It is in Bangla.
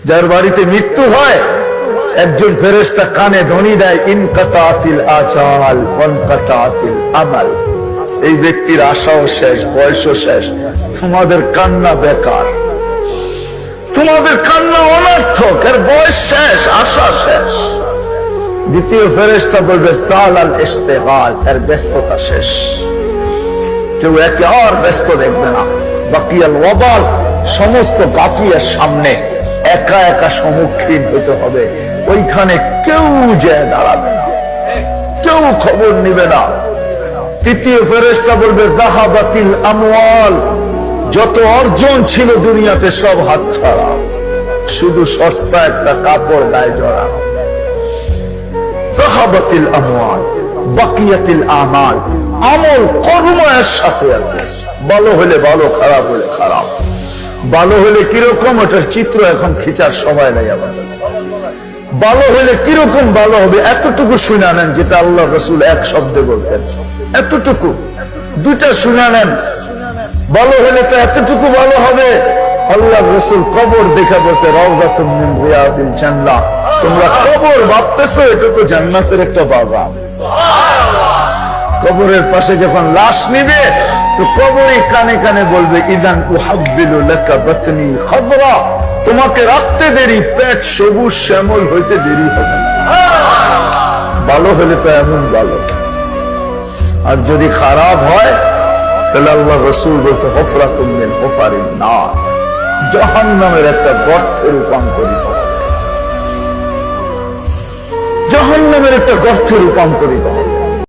যার বাড়িতে মৃত্যু হয় একজন ফেরেশতা কানে ধ্বনি দেয়, ইনকাতাতিল আজাল ওয়ানকাতাতিল আমাল। এই ব্যক্তির আশাও শেষ, বয়সও শেষ, তোমাদের কান্না বেকার, তোমাদের কান্না অনর্থক, এর বয়স শেষ, আশা শেষ। দ্বিতীয় ফেরেশতা বলবে সালাল ইশতিগাল, এর ব্যস্ততা শেষ, কেউ একে আর ব্যস্ত দেখবে না। বাকিয়াল ওয়াবাল, সমস্ত গাফিয়ার সামনে একা একা সম্মুখীন হতে হবে, ওইখানে কেউ যায় দাঁড়াবে না, কেউ খবর নিবে না। তৃতীয় ফেরেশতা বলবে যাহাবাতিল আমওয়াল, যত অর্জন ছিল দুনিয়াতে সব হাতছাড়া, শুধু সস্তা একটা কাপড় গায়ে জড়ানো। যাহাবাতিল আমওয়াল বাকিয়াতিল আমাল, আমল কর্ম এর সাথে আছে, ভালো হলে ভালো, খারাপ হলে খারাপ। ভালো হলে কিরকম, ওটার চিত্র এখন খিচার সময় নেই আমার কাছে। ভালো হলে কিরকম ভালো হবে এতটুকু শুনে নেন, যেটা আল্লাহ রাসূল এক শব্দে বলছেন, এতটুকু দুটা শুনে নেন। ভালো হলে তো এতটুকু ভালো হবে, আল্লাহ রাসূল কবর দেখা বলছে রাউযাতুম মিন রিয়াদিল জান্নাহ। তোমরা কবর ভাবতেছো, এটা তো জান্নাতের একটা বাগান। কবরের পাশে যখন লাশ নিবে তো কবরই কানে কানে বলবে ইদান উহাব্বিলু লাকা বাতনি খাদরা, তোমাকে রাখতে দেরি, পেট সবুজ শ্যামল হইতে দেরি হবে না। ভালো হলে তো এমন ভালো, আর যদি খারাপ হয় তাহলে আল্লাহ রাসূল বলেছে হুফরাতুম মিন হুফারিন নার, জাহান্নামের একটা গর্তে রূপান্তরিত হবে, জাহান্নামের একটা গর্তে রূপান্তরিত হবে।